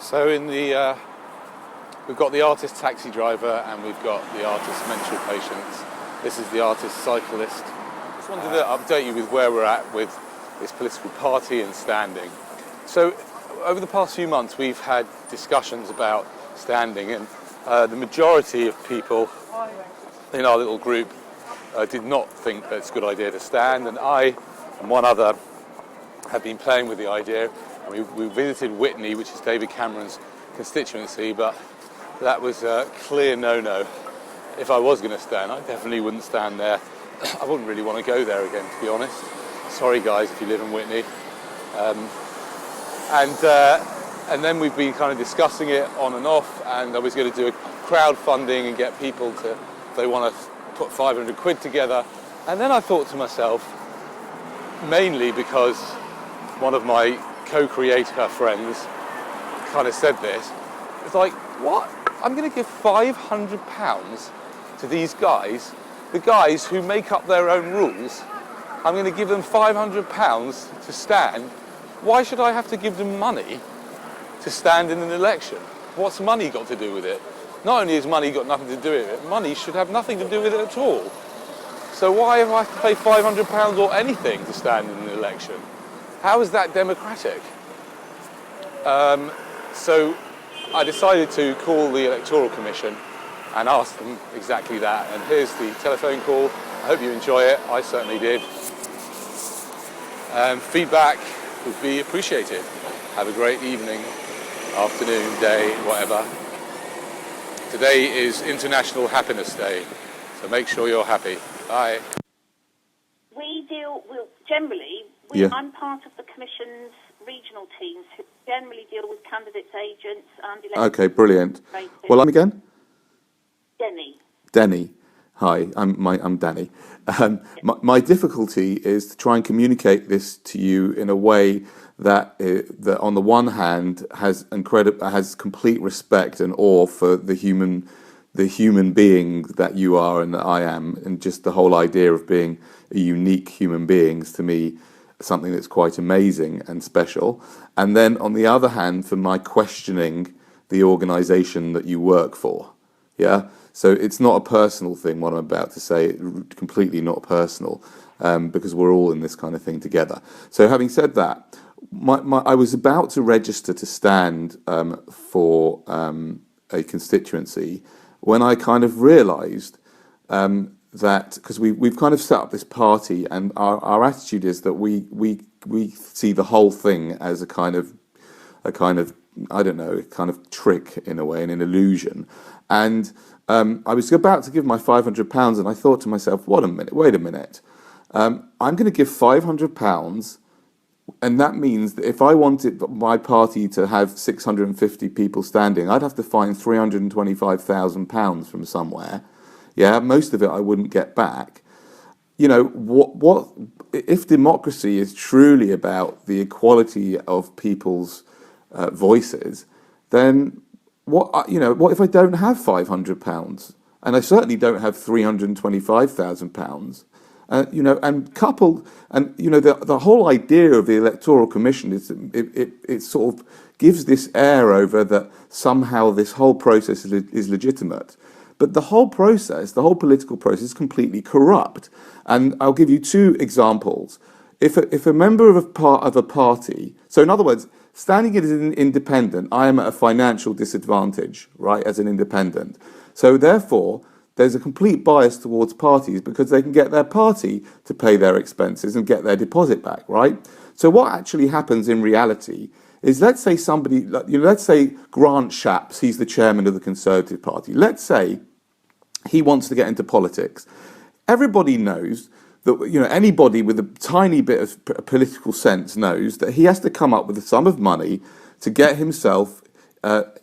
So we've got the artist taxi driver and we've got the artist mental patients. This is the artist cyclist. Just wanted to update you with where we're at with this political party and standing. So over the past few months we've had discussions about standing, and the majority of people in our little group did not think that it's a good idea to stand, and I and one other have been playing with the idea. We visited Whitney, which is David Cameron's constituency, but that was a clear no-no. If I was going to stand, I definitely wouldn't stand there. I wouldn't really want to go there again, to be honest. Sorry guys if you live in Whitney. And then we've been kind of discussing it on and off, and I was going to do a crowdfunding and get people to, if they want to put 500 quid together. And then I thought to myself, mainly because one of my co-creator friends kind of said this, it's like, what? I'm going to give £500 to these guys, the guys who make up their own rules. I'm going to give them £500 to stand. Why should I have to give them money to stand in an election? What's money got to do with it? Not only has money got nothing to do with it, money should have nothing to do with it at all. So why have I to pay £500 or anything to stand in an election? How is that democratic? So I decided to call the Electoral Commission and ask them exactly that. And here's the telephone call. I hope you enjoy it. I certainly did. Feedback would be appreciated. Have a great evening, afternoon, day, whatever. Today is International Happiness Day, so make sure you're happy. Bye. We deal with, generally, I'm part of the Commission's regional teams who generally deal with candidates, agents and elected. Okay, brilliant. Well, I'm again? Denny. Hi, I'm Danny. My difficulty is to try and communicate this to you in a way that on the one hand has complete respect and awe for the human being that you are and that I am, and just the whole idea of being a unique human being is to me something that's quite amazing and special. And then on the other hand, for my questioning the organisation that you work for. Yeah? So it's not a personal thing, what I'm about to say, completely not personal, because we're all in this kind of thing together. So having said that, I was about to register to stand for a constituency when I kind of realised that, because we've kind of set up this party, and our attitude is that we see the whole thing as a kind of I don't know, a kind of trick in a way, and an illusion. And I was about to give my £500, and I thought to myself, wait a minute. I'm going to give £500, and that means that if I wanted my party to have 650 people standing, I'd have to find £325,000 from somewhere. Yeah, most of it I wouldn't get back. You know, what if democracy is truly about the equality of people's voices, then what if I don't have £500, and I certainly don't have £325,000? And coupled, and the whole idea of the Electoral Commission is it sort of gives this air over that somehow this whole process is legitimate. But the whole process, the whole political process, is completely corrupt. And I'll give you two examples. If a member of a party, so in other words, standing as an independent, I am at a financial disadvantage, right, as an independent. So therefore, there's a complete bias towards parties because they can get their party to pay their expenses and get their deposit back, right? So what actually happens in reality is, let's say let's say Grant Shapps, he's the chairman of the Conservative Party. Let's say he wants to get into politics. Everybody knows that, anybody with a tiny bit of political sense knows that he has to come up with a sum of money to get himself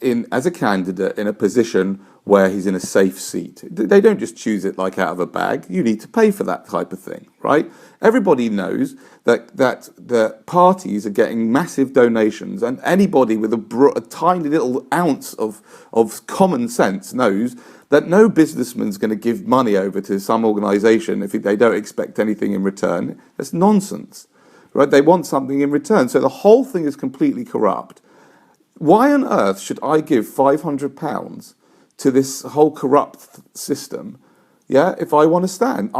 in as a candidate in a position where he's in a safe seat. They don't just choose it like out of a bag. You need to pay for that type of thing, right? Everybody knows that the parties are getting massive donations, and anybody with a tiny little ounce of common sense knows that no businessman's going to give money over to some organisation if they don't expect anything in return. That's nonsense, right? They want something in return. So the whole thing is completely corrupt. Why on earth should I give £500 to this whole corrupt system? Yeah, if I want to stand,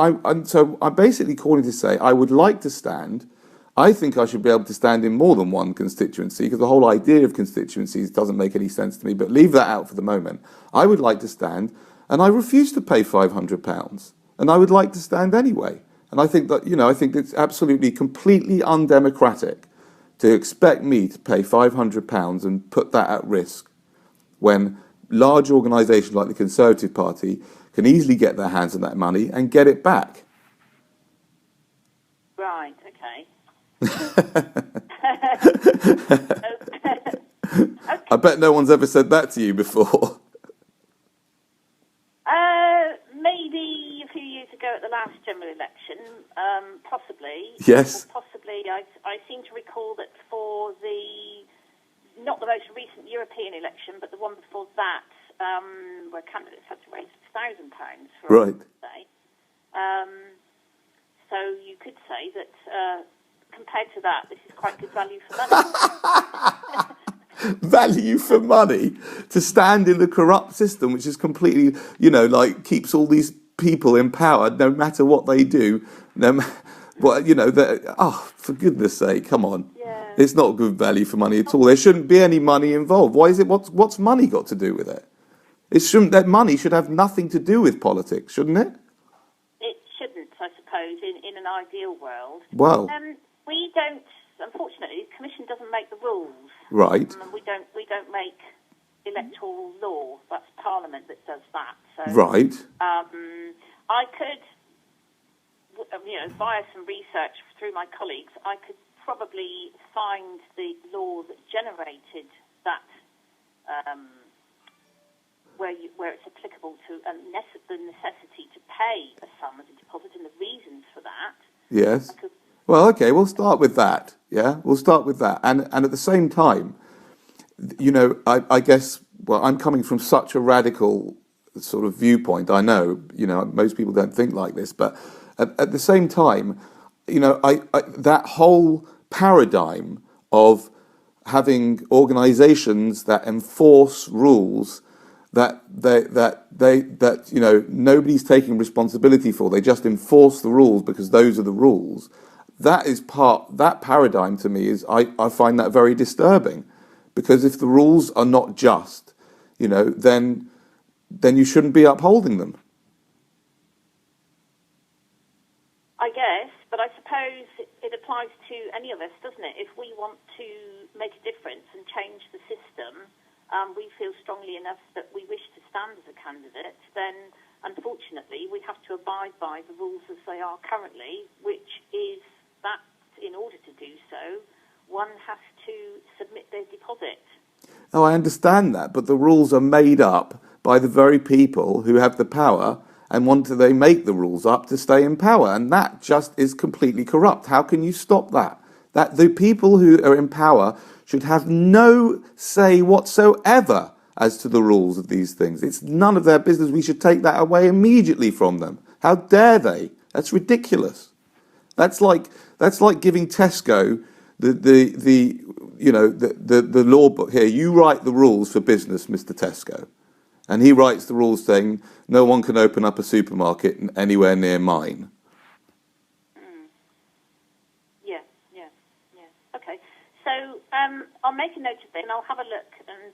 so I'm basically calling to say I would like to stand. I think I should be able to stand in more than one constituency because the whole idea of constituencies doesn't make any sense to me. But leave that out for the moment. I would like to stand, and I refuse to pay £500, and I would like to stand anyway. And I think that I think it's absolutely completely undemocratic to expect me to pay £500 and put that at risk when large organisations like the Conservative Party can easily get their hands on that money and get it back. Right, okay. I bet no one's ever said that to you before. Maybe a few years ago at the last general election, possibly. Yes. Or possibly, I seem to recall that for not the most recent European election, but the one before that, where candidates had to raise £1,000 for Right. a day. So you could say that compared to that, this is quite good value for money. Value for money to stand in the corrupt system, which is completely, keeps all these people in power no matter what they do. For goodness sake, come on. Yeah. It's not good value for money at all. There shouldn't be any money involved. Why is it? What's money got to do with it? That money should have nothing to do with politics, shouldn't it? It shouldn't, I suppose, in an ideal world. Well, we don't. Unfortunately, the Commission doesn't make the rules. right. We don't make electoral law. That's Parliament that does that. So, Right. I could, via some research through my colleagues, I could probably find the law that generated that, where it's applicable to the necessity to pay a sum as a deposit and the reasons for that. Yes. Well, okay, we'll start with that. Yeah, we'll start with that. And at the same time, I guess, I'm coming from such a radical sort of viewpoint. I know, most people don't think like this, but at the same time, that whole paradigm of having organisations that enforce rules that nobody's taking responsibility for. They just enforce the rules because those are the rules. That paradigm to me is, I find that very disturbing, because if the rules are not just, then you shouldn't be upholding them. I guess, but I suppose it applies to any of us, doesn't it? If we want to make a difference and change the system, we feel strongly enough that we wish to stand as a candidate, then unfortunately we have to abide by the rules as they are currently, which is that in order to do so, one has to submit their deposit. Oh, I understand that, but the rules are made up by the very people who have the power and they make the rules up to stay in power, and that just is completely corrupt. How can you stop that? That the people who are in power should have no say whatsoever as to the rules of these things. It's none of their business. We should take that away immediately from them. How dare they? That's ridiculous. That's like giving Tesco the law book. Here, you write the rules for business, Mr. Tesco. And he writes the rules saying no one can open up a supermarket anywhere near mine. Yeah. Okay. So I'll make a note of it and I'll have a look and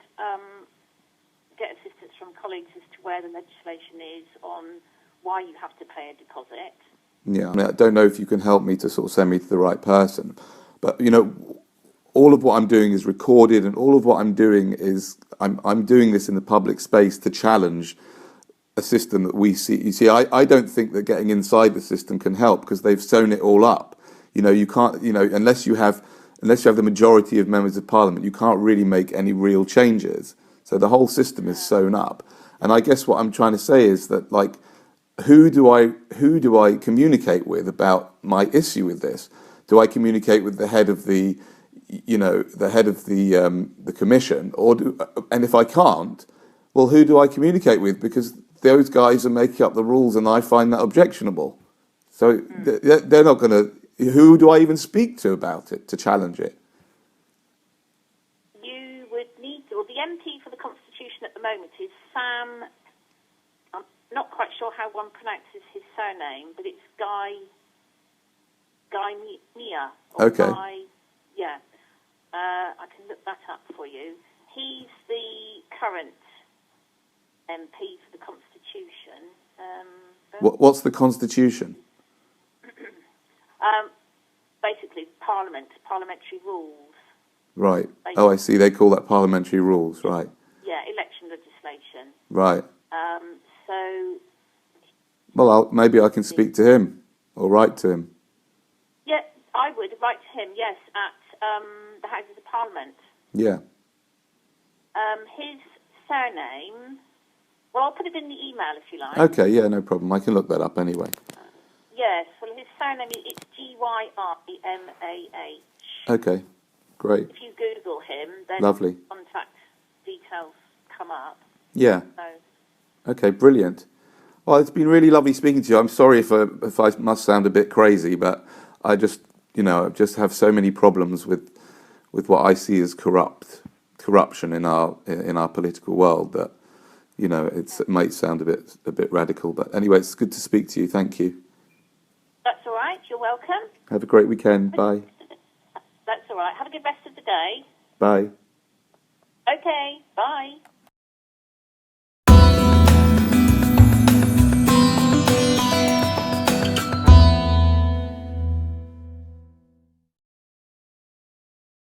get assistance from colleagues as to where the legislation is on why you have to pay a deposit. Yeah, I don't know if you can help me to sort of send me to the right person. But, all of what I'm doing is recorded, and all of what I'm doing is I'm doing this in the public space to challenge a system that we see. You see, I don't think that getting inside the system can help, because they've sewn it all up. You can't, unless you have the majority of members of parliament, you can't really make any real changes. So the whole system is sewn up. And I guess what I'm trying to say is that, who do I communicate with about my issue with this? Do I communicate with the head of the commission, and if I can't, well, who do I communicate with? Because those guys are making up the rules, and I find that objectionable. So they're not going to. Who do I even speak to about it to challenge it? You would need the MP for the Constitution at the moment is Sam. I'm not quite sure how one pronounces his surname, but it's Guy Mia. Okay. Yeah. I can look that up for you. He's the current MP for the Constitution. What's the Constitution? Basically, parliamentary rules. Right. Basically. Oh, I see. They call that parliamentary rules. Right. Yeah, election legislation. Right. So. Well, maybe I can speak to him or write to him. Yeah, I would write to him. Yes, at the Houses of Parliament. Yeah. His surname. Well, I'll put it in the email if you like. Okay. Yeah. No problem. I can look that up anyway. Yes. Well, his surname it's Gymah. Okay. Great. If you Google him, then Lovely. contact details come up. Yeah. So. Okay. Brilliant. Well, it's been really lovely speaking to you. I'm sorry if I must sound a bit crazy, but I just have so many problems with what I see as corruption in our political world that it might sound a bit radical. But anyway, it's good to speak to you. Thank you. That's all right. You're welcome. Have a great weekend. Bye. That's all right. Have a good rest of the day. Bye. Okay. Bye.